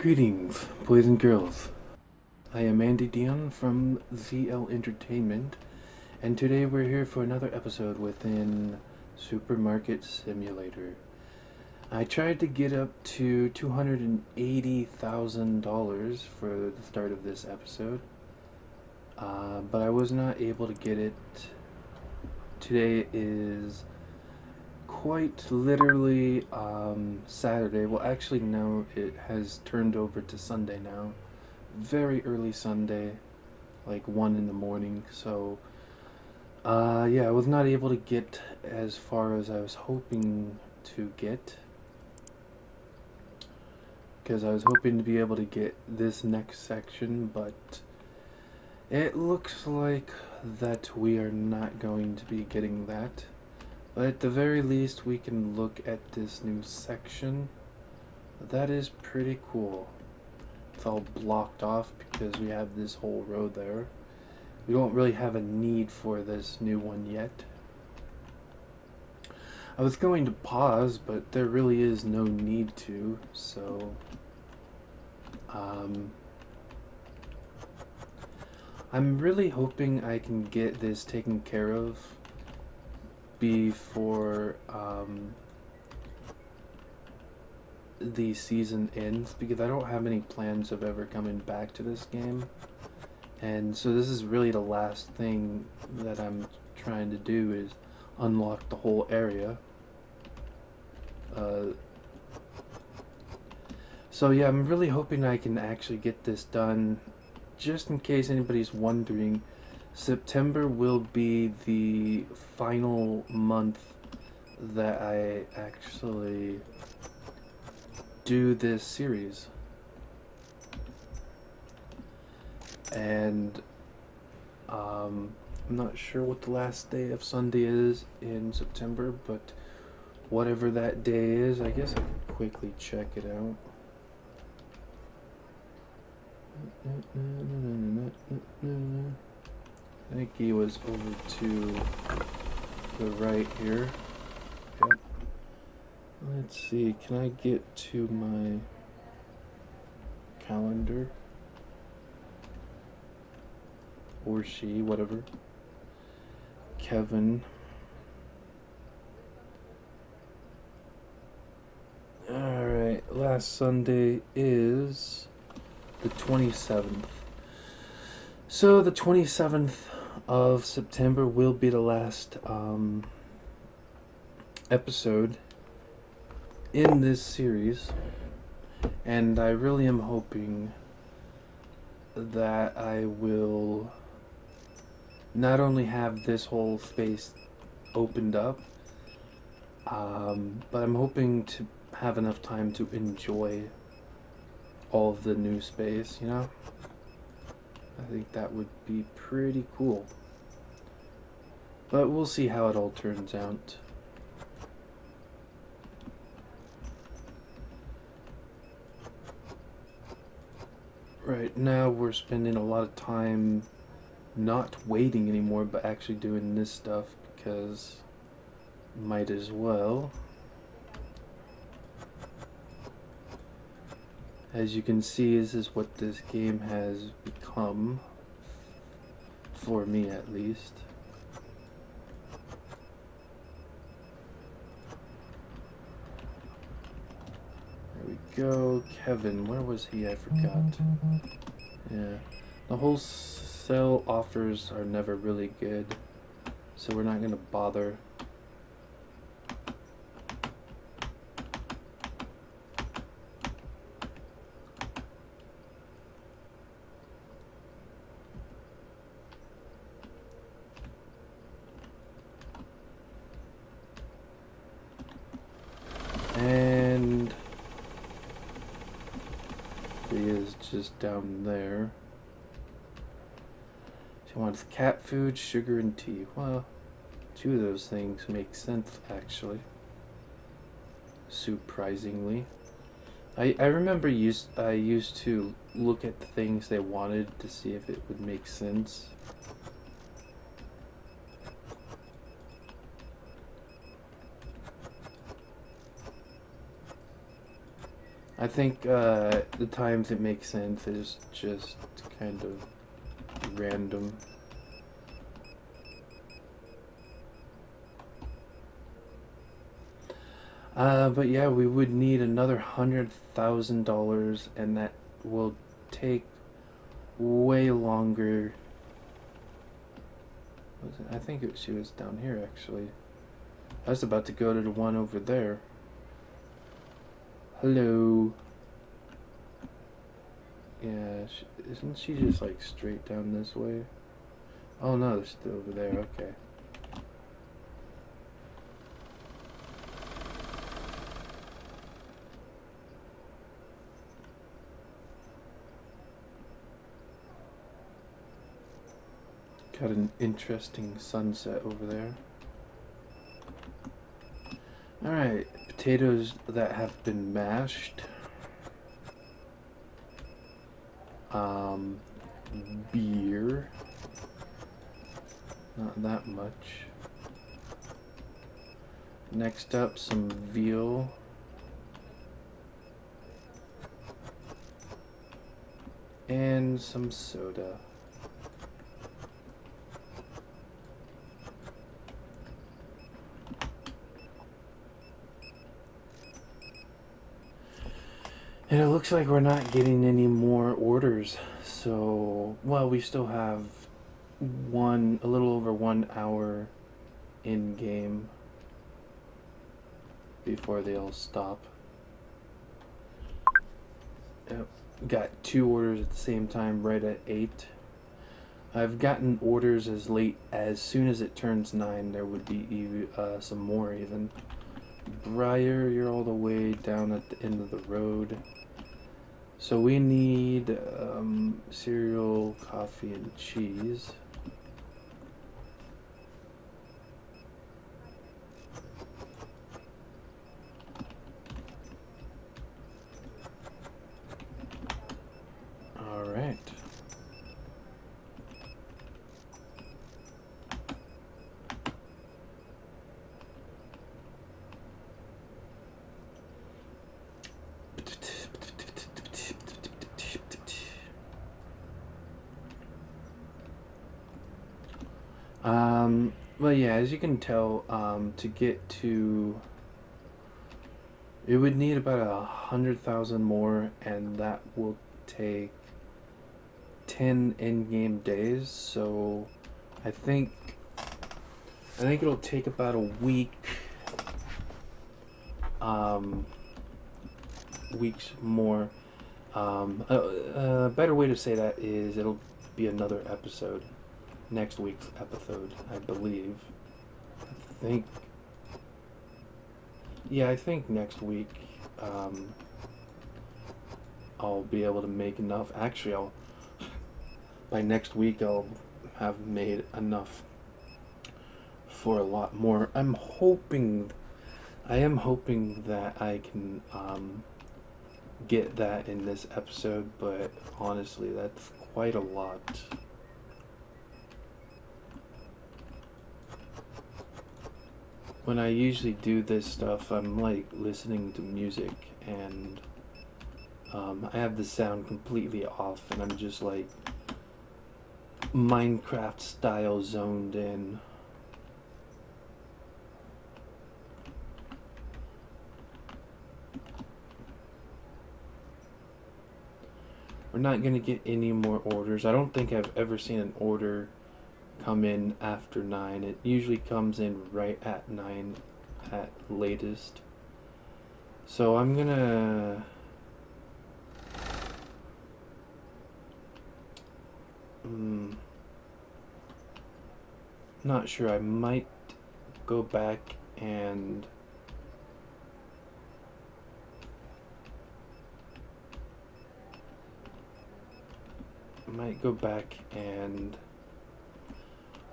Greetings, boys and girls. I am Andy Dion from ZL Entertainment, and today we're here for another episode within Supermarket Simulator. I tried to get up to $280,000 for the start of this episode, but I was not able to get it. Today is quite literally Saturday. Well, actually, no, it has turned over to Sunday now. Very early Sunday, like 1 in the morning. So, yeah, I was not able to get as far as I was hoping to get. Because I was hoping to be able to get this next section, but it looks like that we are not going to be getting that. But at the very least, we can look at this new section. That is pretty cool. It's all blocked off because we have this whole road there. We don't really have a need for this new one yet. I was going to pause, but there really is no need to, so I'm really hoping I can get this taken care of before the season ends, because I don't have any plans of ever coming back to this game, and so this is really the last thing that I'm trying to do is unlock the whole area. So yeah, I'm really hoping I can actually get this done. Just in case anybody's wondering, September will be the final month that I actually do this series. And I'm not sure what the last day of Sunday is in September, but whatever that day is, I guess I can quickly check it out. I think he was over to the right here. Yep. Let's see, can I get to my calendar? Or she, whatever. Kevin. Alright, last Sunday is the 27th. So the 27th of September will be the last episode in this series, and I really am hoping that I will not only have this whole space opened up, but I'm hoping to have enough time to enjoy all of the new space, you know? I think that would be pretty cool. But we'll see how it all turns out. Right now we're spending a lot of time not waiting anymore, but actually doing this stuff because might as well. As you can see, this is what this game has become, for me at least. There we go. Kevin, where was he? I forgot. Yeah. The wholesale offers are never really good, so we're not going to bother. And he is just down there. She wants cat food, sugar, and tea. Well, 2 of those things make sense, actually. Surprisingly. I remember I used to look at the things they wanted to see if it would make sense. I think the times it makes sense is just kind of random. But yeah, we would need another $100,000, and that will take way longer. I think she was down here actually. I was about to go to the one over there. Hello. Yeah, isn't she just like straight down this way? Oh no, they're still over there. Okay. Got an interesting sunset over there. Alright, potatoes that have been mashed. Beer. Not that much. Next up, some veal. And some soda. And it looks like we're not getting any more orders. So, well, we still have a little over 1 hour in game before they'll stop. Yep. Got 2 orders at the same time, right at 8. I've gotten orders as soon as it turns 9. There would be some more even. Briar, you're all the way down at the end of the road. So we need cereal, coffee, and cheese. All right. Well, yeah, as you can tell, to get to, it would need about 100,000 more, and that will take 10 in-game days. So, I think it'll take about a week, weeks more. A better way to say that is it'll be another episode. Next week's episode, I believe. I think next week I'll be able to make enough. Actually, by next week I'll have made enough for a lot more. I am hoping that I can get that in this episode, but honestly, that's quite a lot. When I usually do this stuff, I'm like listening to music, and I have the sound completely off, and I'm just like Minecraft style zoned in. We're not gonna get any more orders. I don't think I've ever seen an order come in after 9. It usually comes in right at 9 at latest. So I'm gonna not sure. I might go back and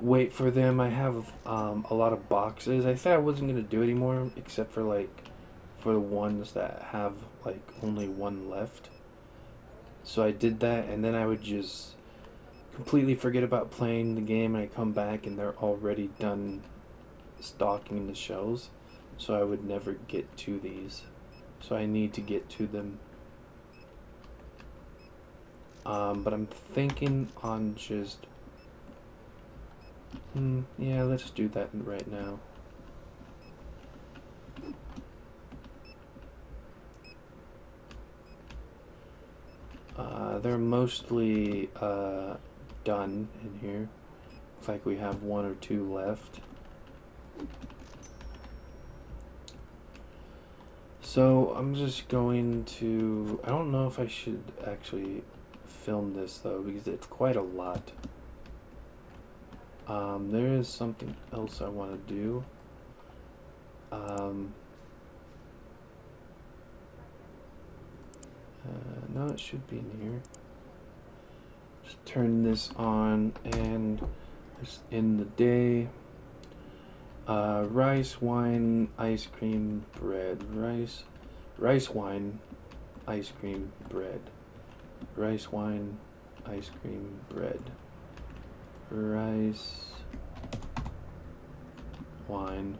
wait for them. I have a lot of boxes. I said I wasn't gonna do anymore, except for the ones that have like only one left. So I did that, and then I would just completely forget about playing the game, and I come back and they're already done stocking the shelves. So I would never get to these. So I need to get to them But I'm thinking on just... yeah, let's do that right now. They're mostly done in here. Looks like we have one or two left. So I'm just going to... I don't know if I should actually film this though, because it's quite a lot. There is something else I want to do. No, it should be in here. Just turn this on and just end the day. Rice, wine, ice cream, bread. Rice, wine, ice cream, bread. Rice, wine, ice cream, bread. Rice, wine.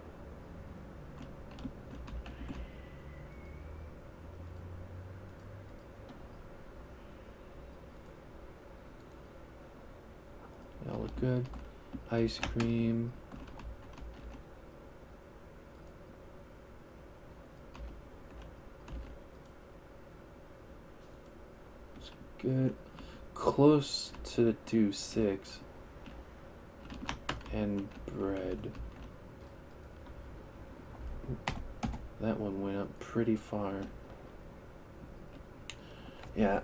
That look good. Ice cream. It's good. Close to do 6. And bread. That one went up pretty far. Yeah,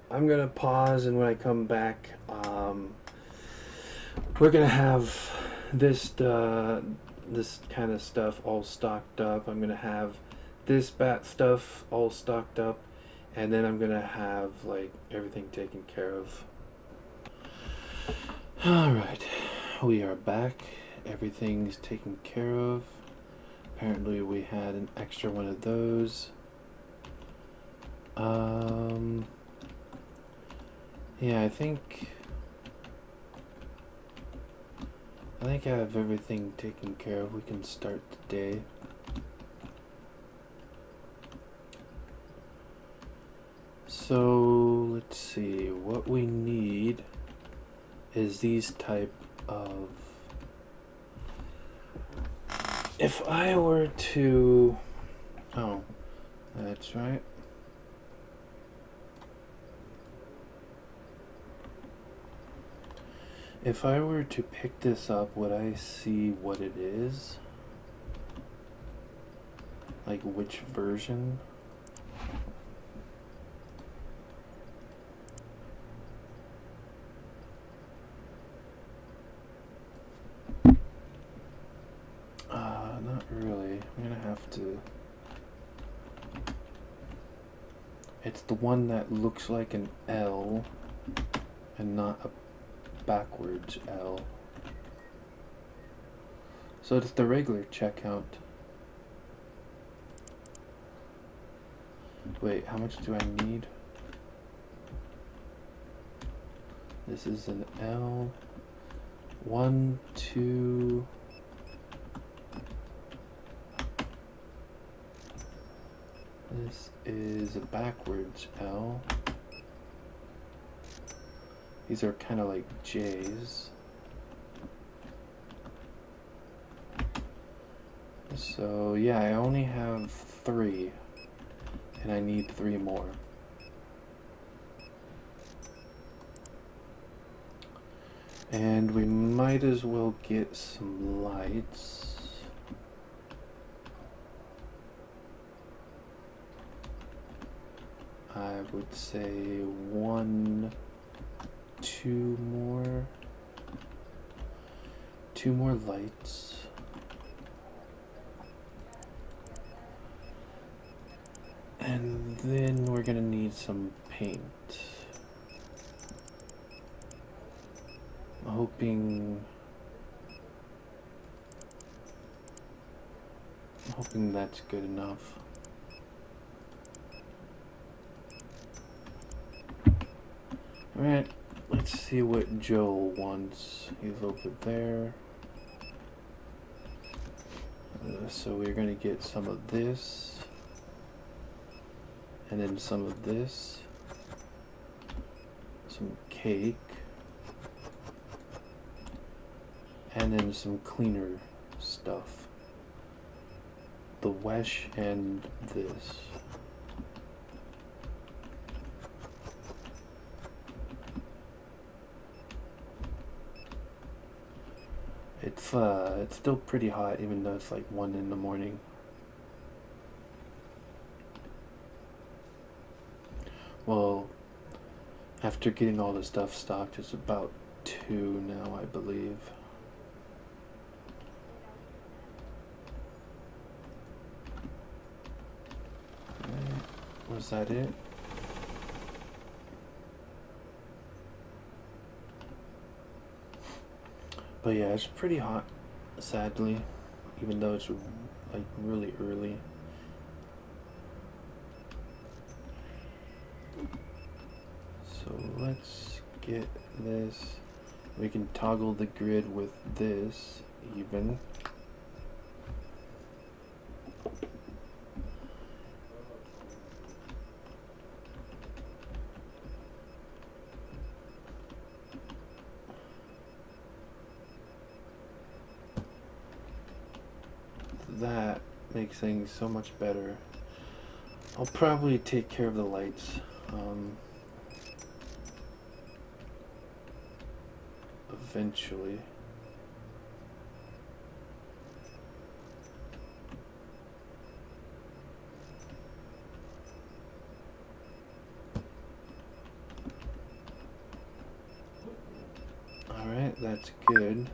I'm gonna pause, and when I come back, we're gonna have this kind of stuff all stocked up. I'm gonna have this bat stuff all stocked up, and then I'm gonna have like everything taken care of. Alright, we are back. Everything's taken care of. Apparently we had an extra one of those. Yeah, I think I have everything taken care of. We can start the day. So let's see, what we need is these type of... If I were to... Oh, that's right. If I were to pick this up, would I see what it is? Like which version? Not really. I'm gonna have to... It's the one that looks like an L and not a backwards L. So it's the regular check count. Wait, how much do I need? This is an L. 1, 2. This is a backwards L. These are kind of like J's. So yeah, I only have 3, and I need 3 more. And we might as well get some lights. I would say 1, 2 more. 2 more lights. And then we're gonna need some paint. I'm hoping that's good enough. Alright, let's see what Joel wants. He's over there. So we're gonna get some of this, and then some of this. some cake, and then some cleaner stuff. The wesh and this. It's still pretty hot even though it's like 1 in the morning. Well, after getting all the stuff stocked, it's about 2 now, I believe. Was that it? But yeah, it's pretty hot, sadly, even though it's like really early. So let's get this. We can toggle the grid with this even. That makes things so much better. I'll probably take care of the lights eventually. Alright, that's good.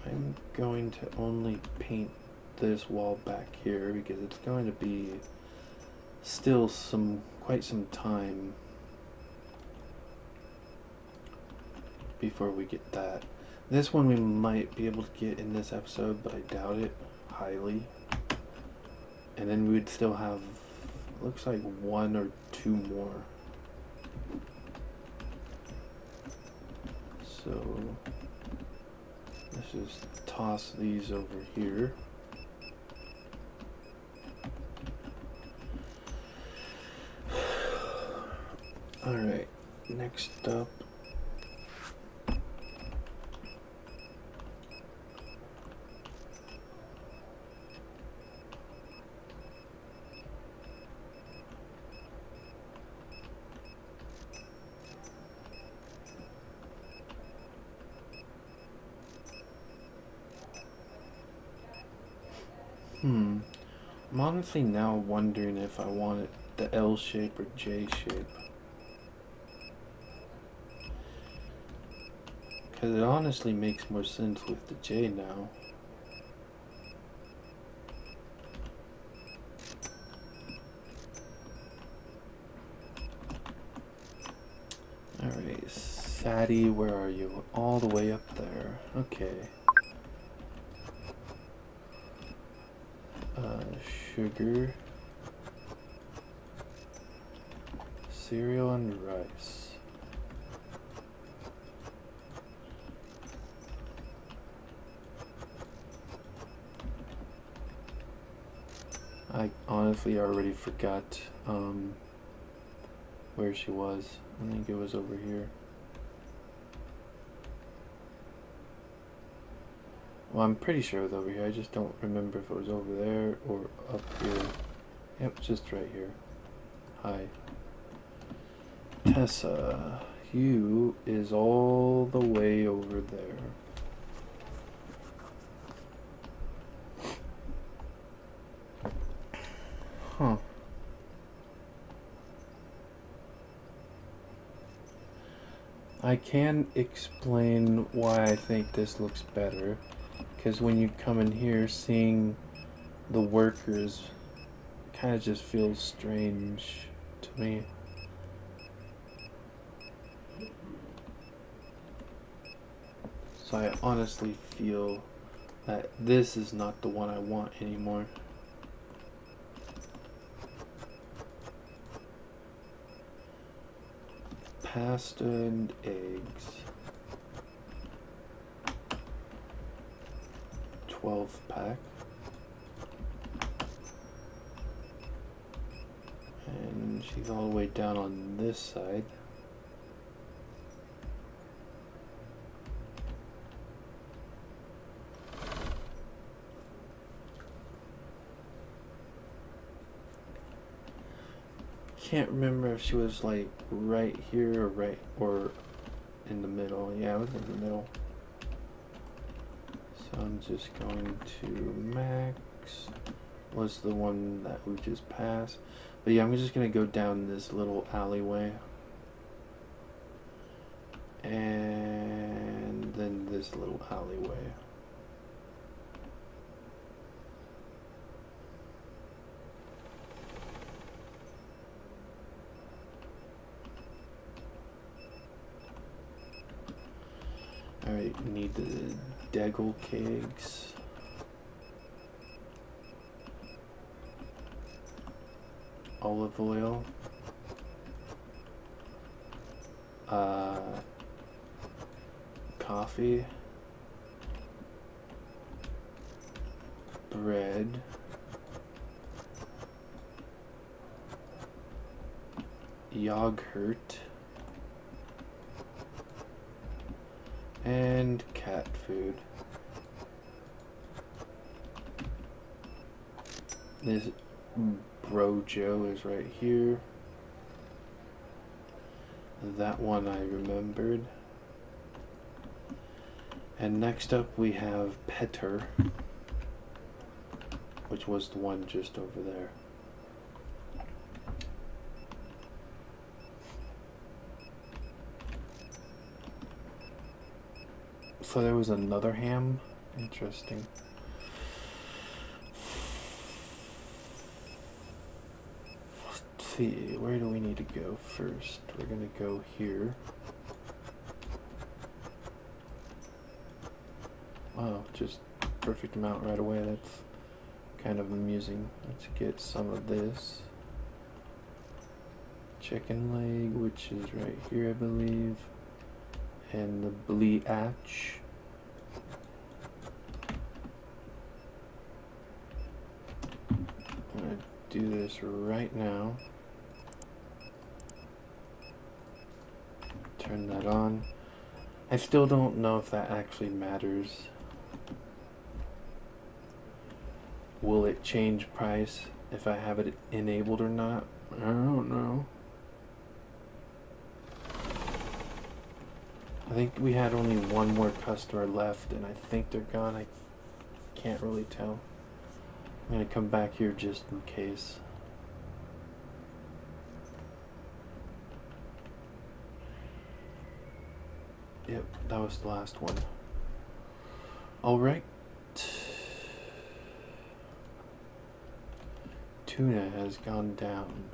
I'm going to only paint this wall back here because it's going to be still quite some time before we get that. This one we might be able to get in this episode, but I doubt it highly. And then we would still have, looks like 1 or 2 more. So let's just toss these over here. Alright, next up. I'm honestly now wondering if I want it the L shape or J shape. Because it honestly makes more sense with the J now. Alright, Sadie, where are you? All the way up there. Okay. Sugar, cereal, and rice. I honestly already forgot where she was. I think it was over here. Well, I'm pretty sure it was over here. I just don't remember if it was over there or up here. Yep, just right here. Hi. Tessa, you is all the way over there. Huh. I can explain why I think this looks better. Because when you come in here, seeing the workers kind of just feels strange to me. So I honestly feel that this is not the one I want anymore. Pasta and eggs. 12 pack. she's all the way down on this side. Can't remember if she was like right here or in the middle. Yeah, it was in the middle. So I'm just going to max was the one that we just passed. But yeah, I'm just gonna go down this little alleyway. And then this little alleyway. Alright, need the Degel kegs. Olive oil. Coffee. Bread. Yogurt. And cat food. This Bro Joe is right here. That one I remembered. And next up we have Petter, which was the one just over there. So there was another ham. Interesting. Let's see, where do we need to go first? We're gonna go here. Wow, just perfect amount right away. That's kind of amusing. Let's get some of this. Chicken leg, which is right here, I believe. And the bleach. I'm gonna do this right now. Turn that on. I still don't know if that actually matters. Will it change price if I have it enabled or not? I don't know. I think we had only one more customer left, and I think they're gone. I can't really tell. I'm gonna come back here just in case. Yep, that was the last one. Alright. Tuna has gone down.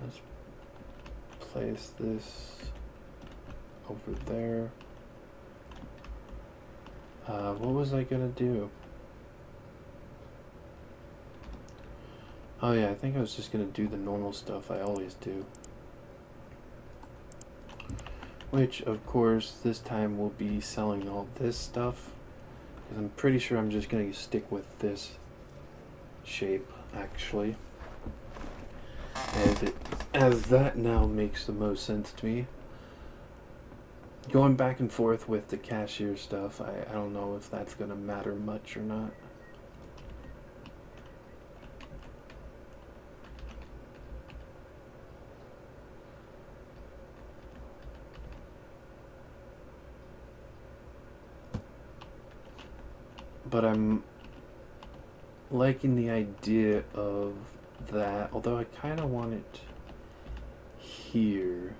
Let's place this over there. What was I gonna do? Oh yeah, I think I was just gonna do the normal stuff I always do. Which, of course, this time we'll be selling all this stuff. Because I'm pretty sure I'm just gonna stick with this shape, actually. As that now makes the most sense to me. Going back and forth with the cashier stuff, I don't know if that's gonna matter much or not. But I'm liking the idea of that, although I kind of want it here.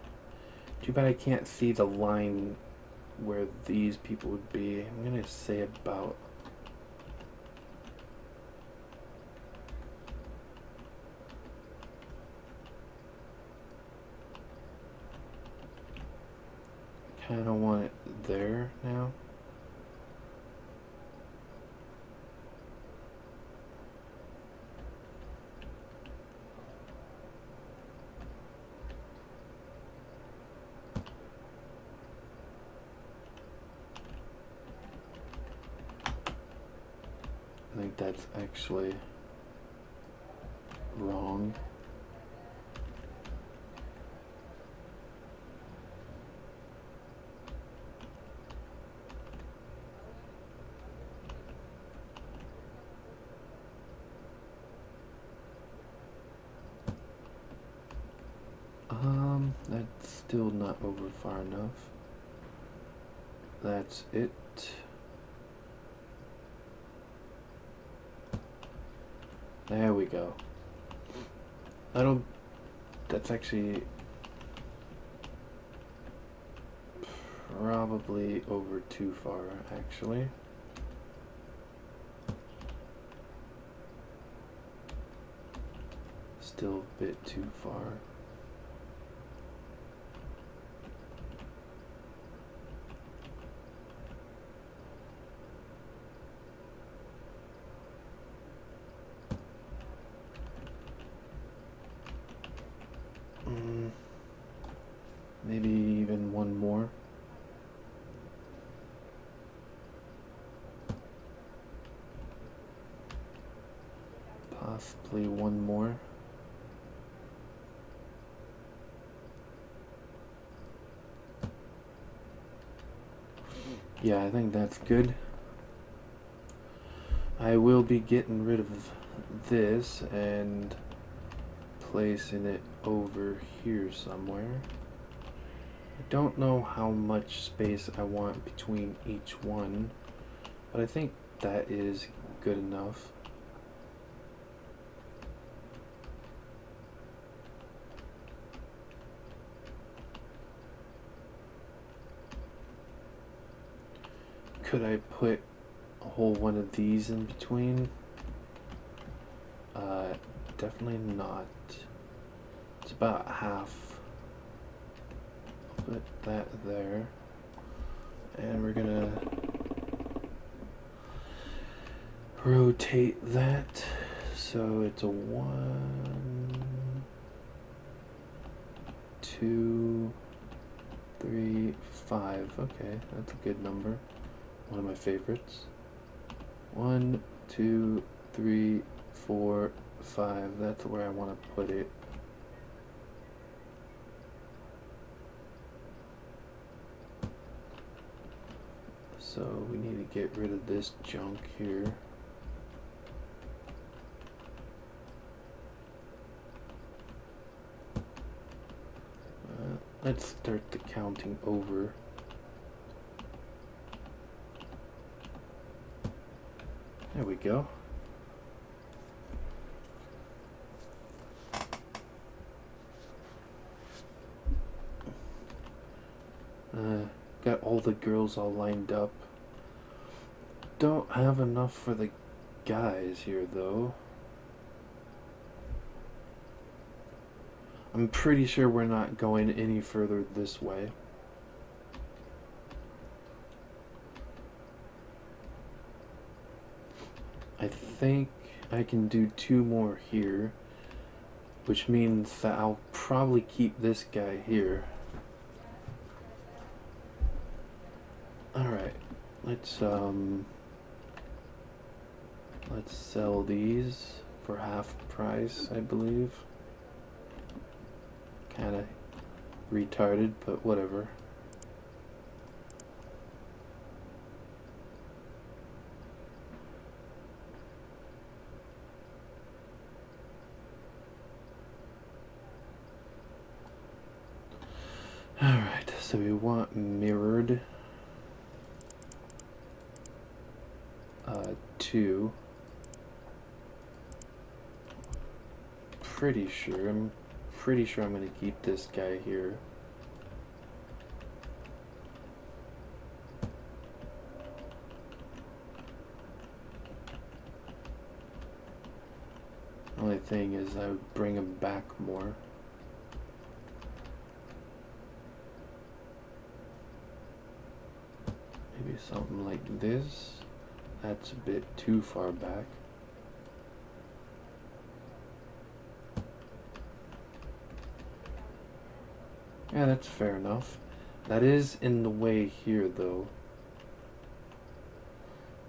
Too bad I can't see the line where these people would be. I'm gonna say about kind of want it there now. think that's actually wrong. That's still not over far enough. That's it. There we go. That's actually probably over too far, actually. Still a bit too far. Maybe even one more. Possibly one more. Yeah, I think that's good. I will be getting rid of this and placing it over here somewhere. I don't know how much space I want between each one, but I think that is good enough. Could I put a whole one of these in between? Definitely not. It's about half. I'll put that there. And we're gonna rotate that so it's a 1, 2, 3, 5. Okay, that's a good number. One of my favorites. 1, 2, 3, 4, 5. That's where I want to put it. So we need to get rid of this junk here. Let's start the counting over. There we go. Got all the girls all lined up. Don't have enough for the guys here though. I'm pretty sure we're not going any further this way. I think I can do 2 more here, which means that I'll probably keep this guy here. Alright, let's sell these for half price, I believe. Kinda retarded, but whatever. Alright, so we want mirrored 2. Pretty sure I'm gonna keep this guy here. Only thing is I would bring him back more. Maybe something like this. That's a bit too far back. Yeah, that's fair enough. That is in the way here though.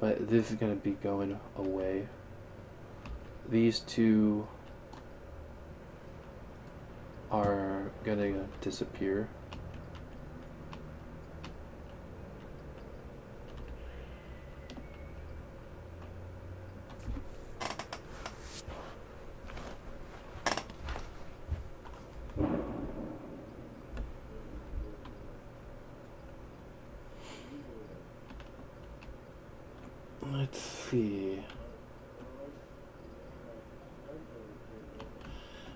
But this is gonna be going away. these two are gonna disappear. Let's see.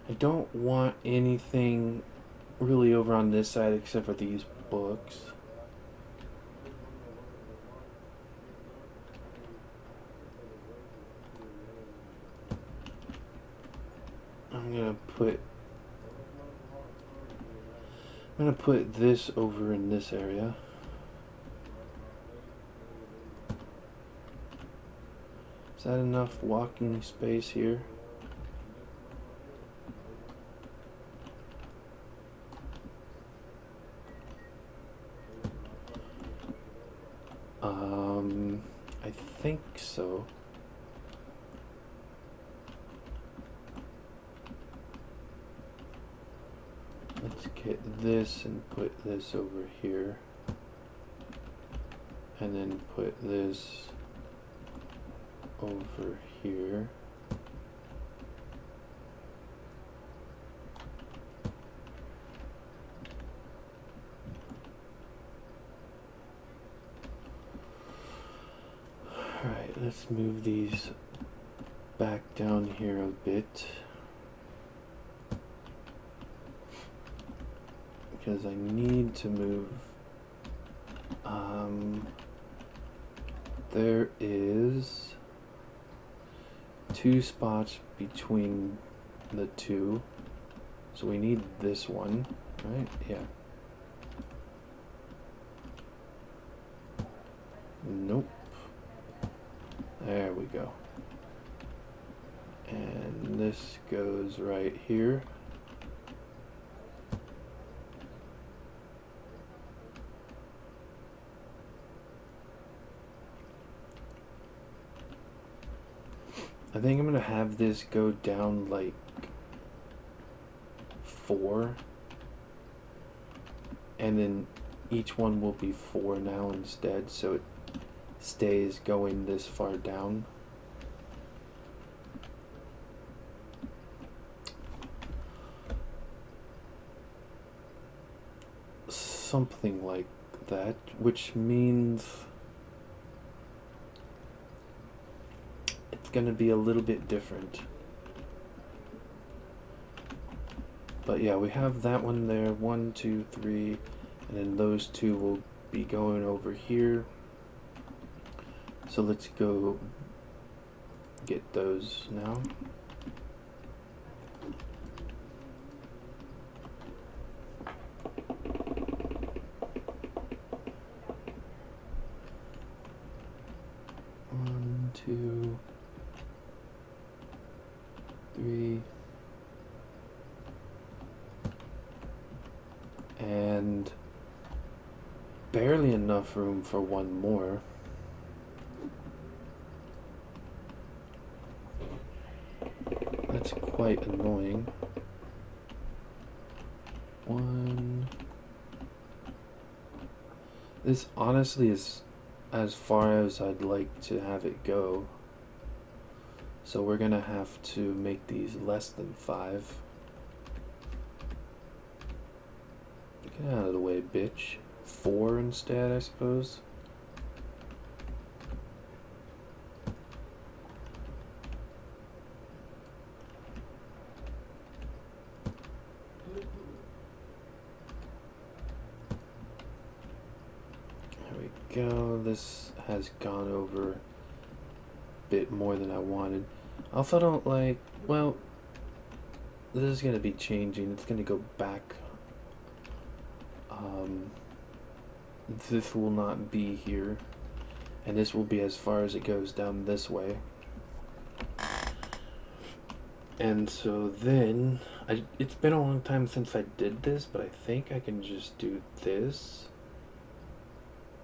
I don't want anything really over on this side except for these books. I'm gonna put this over in this area. Is that enough walking space here? I think so. Let's get this and put this over here. And then put this over here. Alright, let's move these back down here a bit. Because I need to move. There is 2 spots between the two. So we need this one, right? Yeah. Nope. There we go. And this goes right here. I think I'm gonna have this go down like 4, and then each one will be 4 now instead, so it stays going this far down. Something like that, which means it's going to be a little bit different. But yeah, we have that one there, 1, 2, 3, and then those 2 will be going over here. So let's go get those now. One, 2, 3, and barely enough room for one more. That's quite annoying. 1. This honestly is as far as I'd like to have it go. So we're gonna have to make these less than 5. Get out of the way, bitch. 4 instead, I suppose. There we go. This has gone over a bit more than I wanted. I also don't like, well, this is going to be changing. It's going to go back. This will not be here, and this will be as far as it goes down this way. And so then, it's been a long time since I did this, but I think I can just do this,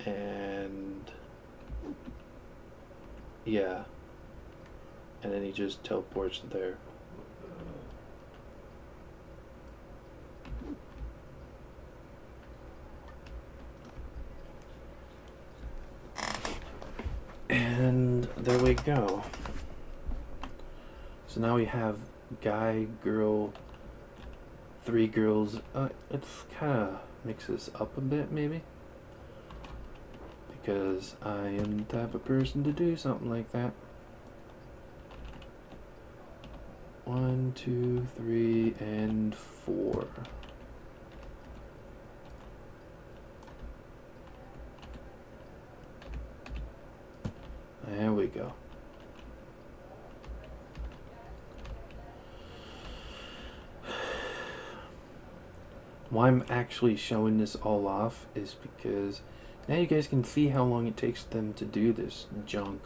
and yeah, and then he just teleports there. And there we go. So now we have guy, girl, 3 girls. It's kind of mixes up a bit, maybe, because I am the type of person to do something like that. 1, 2, 3, and 4. There we go. Why I'm actually showing this all off is because now you guys can see how long it takes them to do this junk.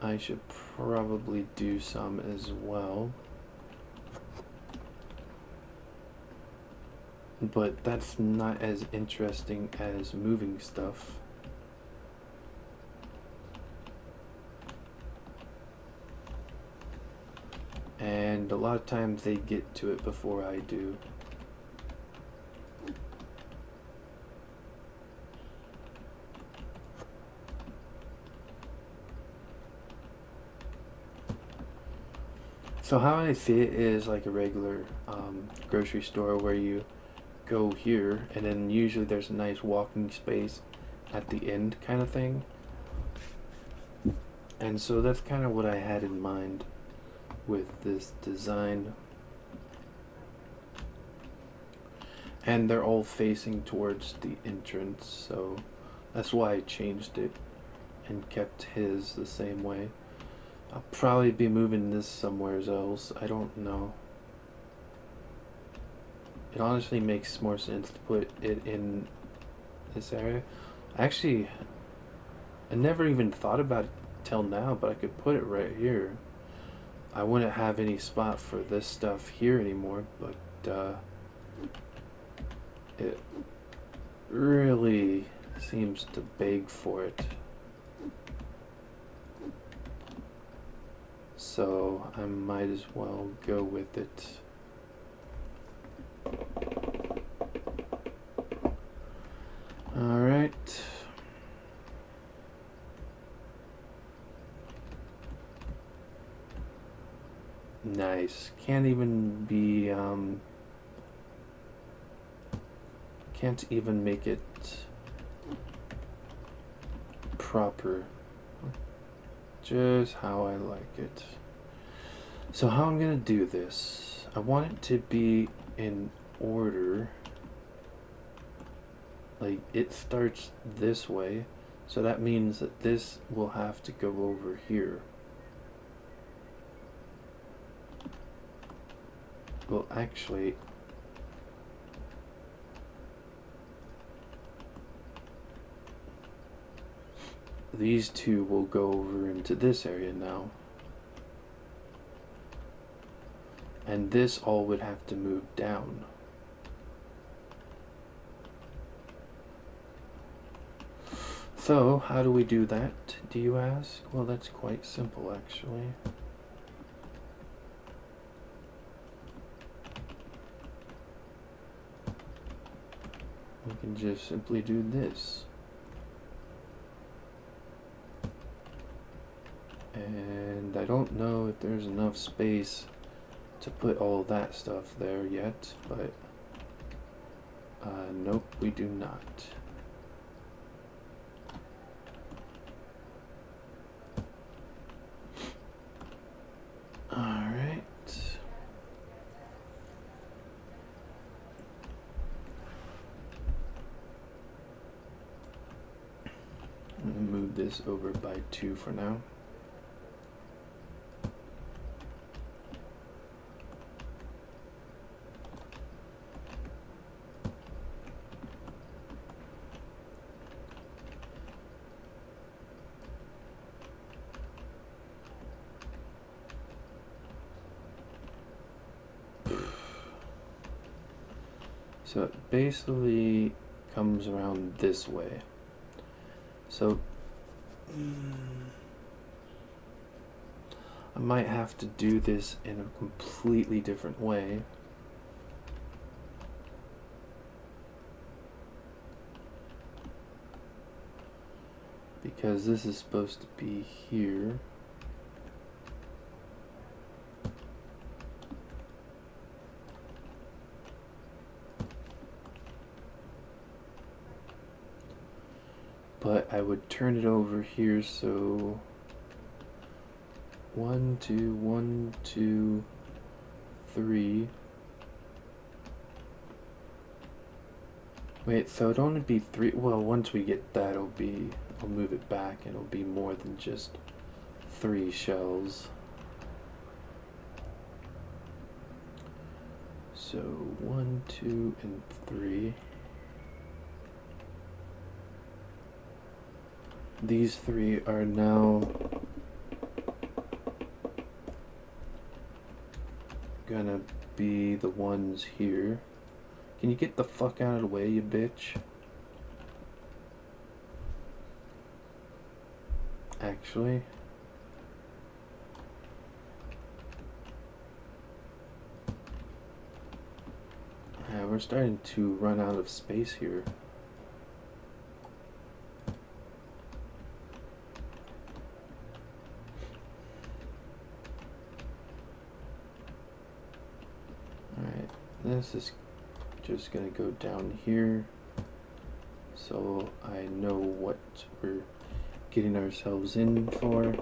I should probably do some as well. But that's not as interesting as moving stuff. And a lot of times they get to it before I do. So how I see it is like a regular grocery store where you go here and then usually there's a nice walking space at the end kind of thing. And so that's kind of what I had in mind with this design. And they're all facing towards the entrance, so that's why I changed it and kept his the same way. I'll probably be moving this somewhere else. I don't know. It honestly makes more sense to put it in this area. Actually, I never even thought about it till now, but I could put it right here. I wouldn't have any spot for this stuff here anymore, but it really seems to beg for it. So I might as well go with it. Alright. Nice. Can't even be, can't even make it proper. Just how I like it. So how I'm gonna do this, I want it to be in order. Like it starts this way, so that means that this will have to go over here. Well, actually, these two will go over into this area now. And this all would have to move down. So, how do we do that, do you ask? Well, that's quite simple, actually. We can just simply do this. And I don't know if there's enough space to put all that stuff there yet, but nope, we do not. Alright. I'm gonna move this over by 2 for now. So it basically comes around this way. So I might have to do this in a completely different way. Because this is supposed to be here. But I would turn it over here, so 1, 2, 1, 2, 3. Wait, so it'd only be 3. Well, once we get that, I'll move it back and it'll be more than just 3 shells. So 1, 2, and 3. These 3 are now gonna be the ones here. Can you get the fuck out of the way, you bitch? Actually, yeah, we're starting to run out of space here. Alright, this is just gonna go down here so I know what we're getting ourselves in for.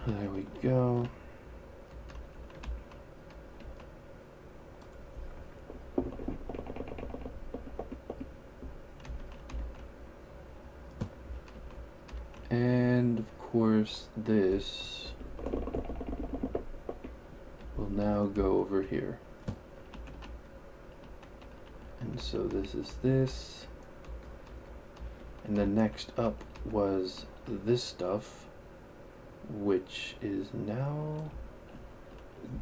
There we go. And of course this will now go over here. And so this is this. And then next up was this stuff, which is now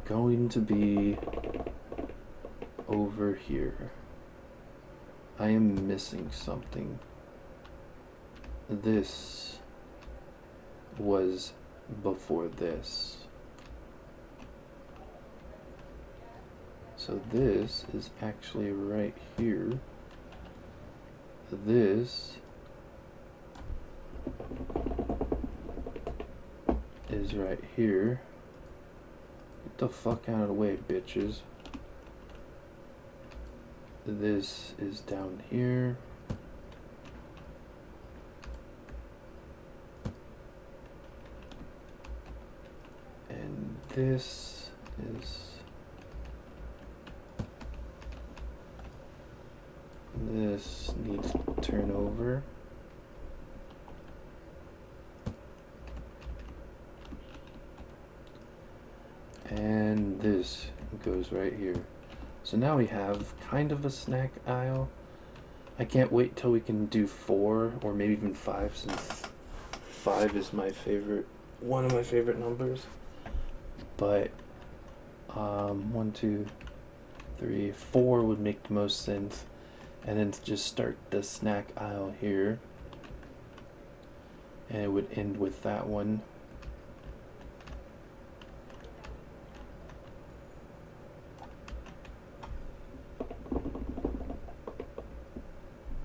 going to be over here. I am missing something. This was before this. So this is actually right here. This is right here. Get the fuck out of the way, bitches. This is down here. And this is... This needs to turn over. And this goes right here. So now we have kind of a snack aisle. I can't wait till we can do 4 or maybe even 5, since 5 is my favorite, one of my favorite numbers. But 1, 2, 3, 4 would make the most sense. And then just start the snack aisle here. And it would end with that one.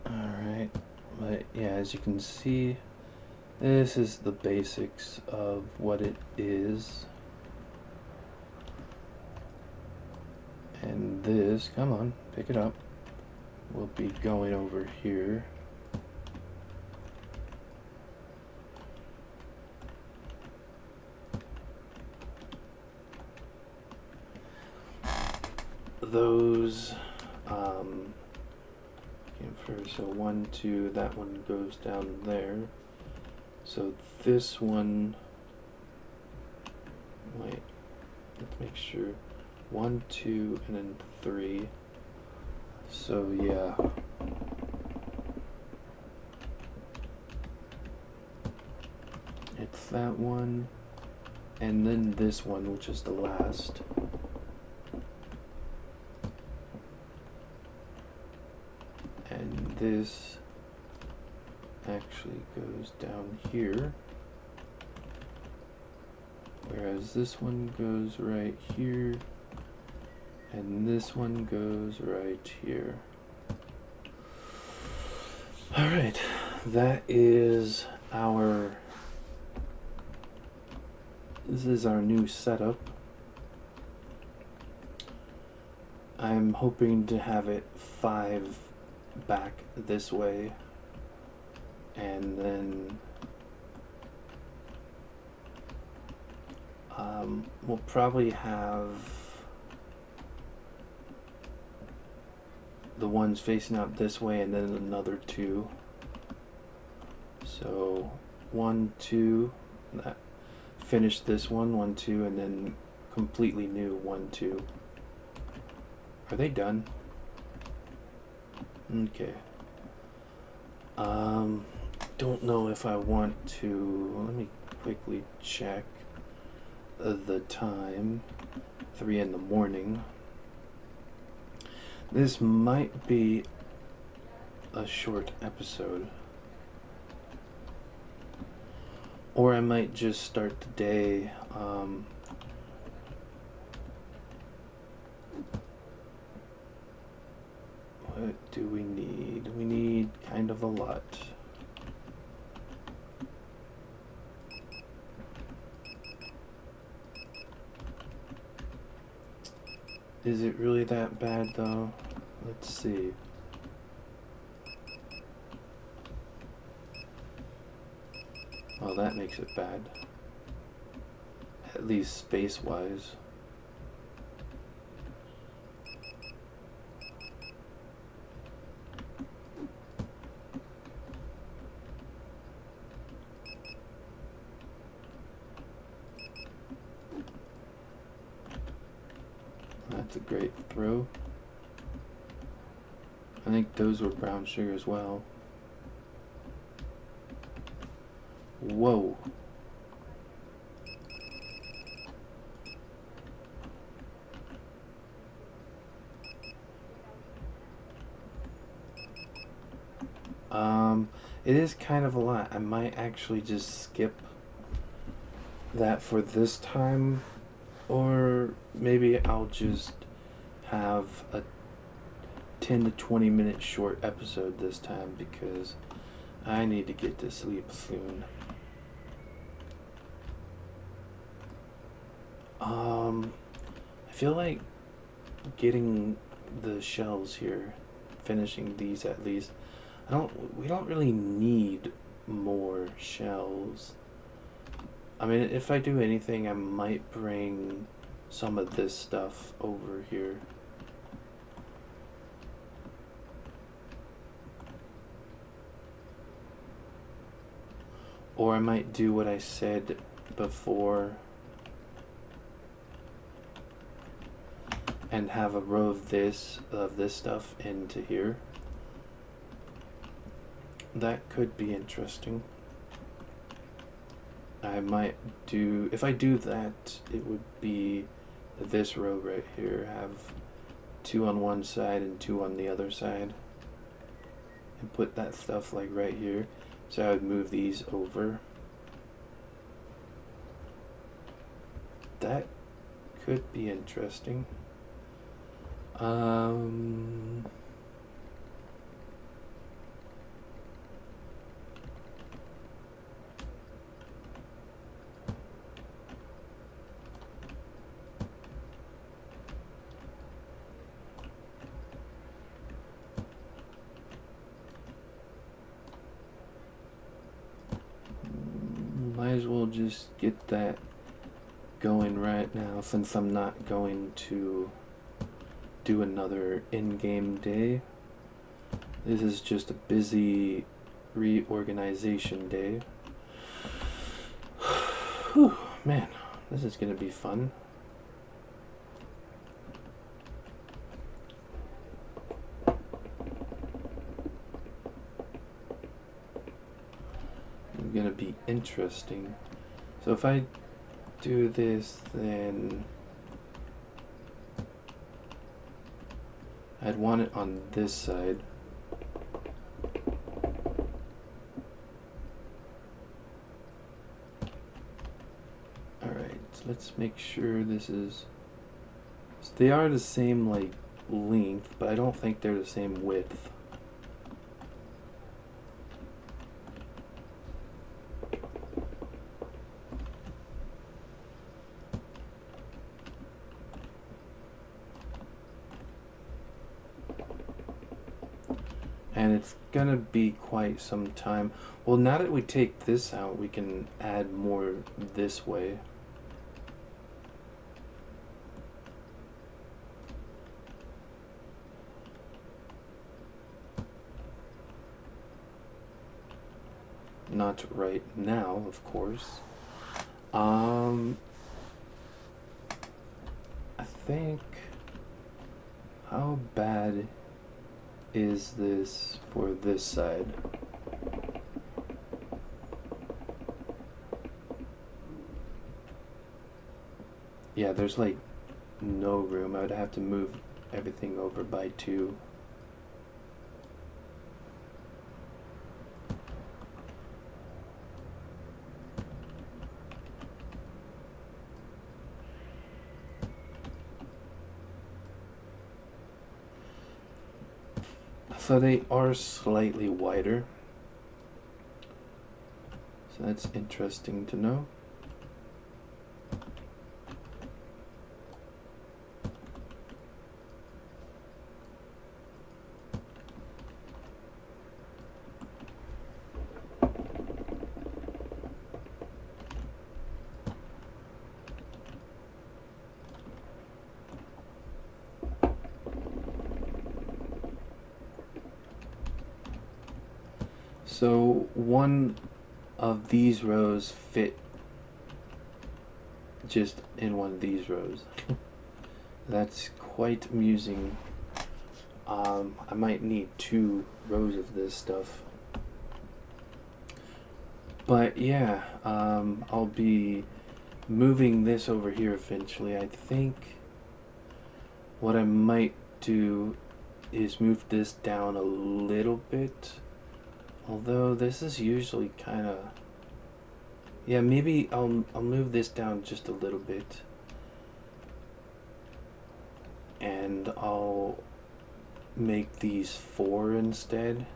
Alright, but yeah, as you can see, this is the basics of what it is. And this, come on, pick it up, will be going over here. Those came first, so 1, 2, that one goes down there. So this one, wait, let's make sure. 1, 2, and then 3. So yeah. off that one, and then this one, which is the last. And this actually goes down here, whereas this one goes right here, and this one goes right here. Alright, this is our new setup. I'm hoping to have it 5 back this way, and then we'll probably have the ones facing out this way and then another 2. So 1, 2, finish this one, 1, 2, and then completely new 1, 2. Are they done? Okay. Don't know if I want to. Let me quickly check the time. 3 in the morning. This might be a short episode. Or I might just start the day. What do we need? We need kind of a lot. Is it really that bad though? Let's see. Well, that makes it bad. At least space-wise. That's a great throw. I think those were brown sugar as well. Whoa. It is kind of a lot. I might actually just skip that for this time, or maybe I'll just have a 10 to 20 minute short episode this time because I need to get to sleep soon. I feel like getting the shells here, finishing these at least. We don't really need more shells. I mean, if I do anything, I might bring some of this stuff over here. Or I might do what I said before and have a row of this stuff into here. That could be interesting. I might do, if I do that, it would be this row right here, have 2 on one side and 2 on the other side, and put that stuff like right here. So I would move these over. That could be interesting. Might as well just get that going right now since I'm not going to do another in-game day. This is just a busy reorganization day. Whew, man, this is gonna be fun. It's gonna be interesting. So if I do this, then I'd want it on this side. Alright, so let's make sure this is... So they are the same, like, length, but I don't think they're the same width. And it's gonna be quite some time. Well, now that we take this out, we can add more this way. Not right now, of course. I think, how bad is this for this side? Yeah, there's like no room. I would have to move everything over by 2. So they are slightly wider. So that's interesting to know. So one of these rows fit just in one of these rows. That's quite amusing. I might need 2 rows of this stuff. But yeah, I'll be moving this over here eventually. I think what I might do is move this down a little bit. Although this is usually kind of... Yeah, maybe I'll move this down just a little bit. And I'll make these 4 instead.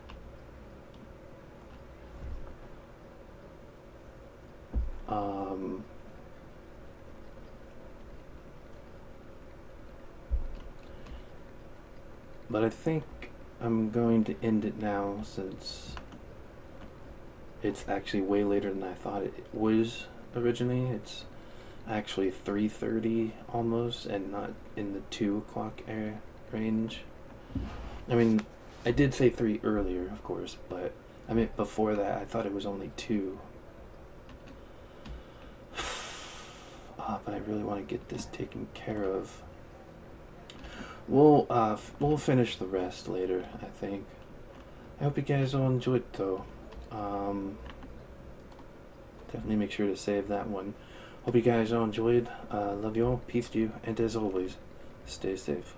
But I think I'm going to end it now since it's actually way later than I thought it was originally. It's actually 3:30 almost, and not in the 2 o'clock range. I mean, I did say 3 earlier, of course, but I mean before that I thought it was only 2. But I really want to get this taken care of. We'll finish the rest later, I think. I hope you guys all enjoyed though. Definitely make sure to save that one. Hope you guys all enjoyed. Love you all. Peace to you. And as always, stay safe.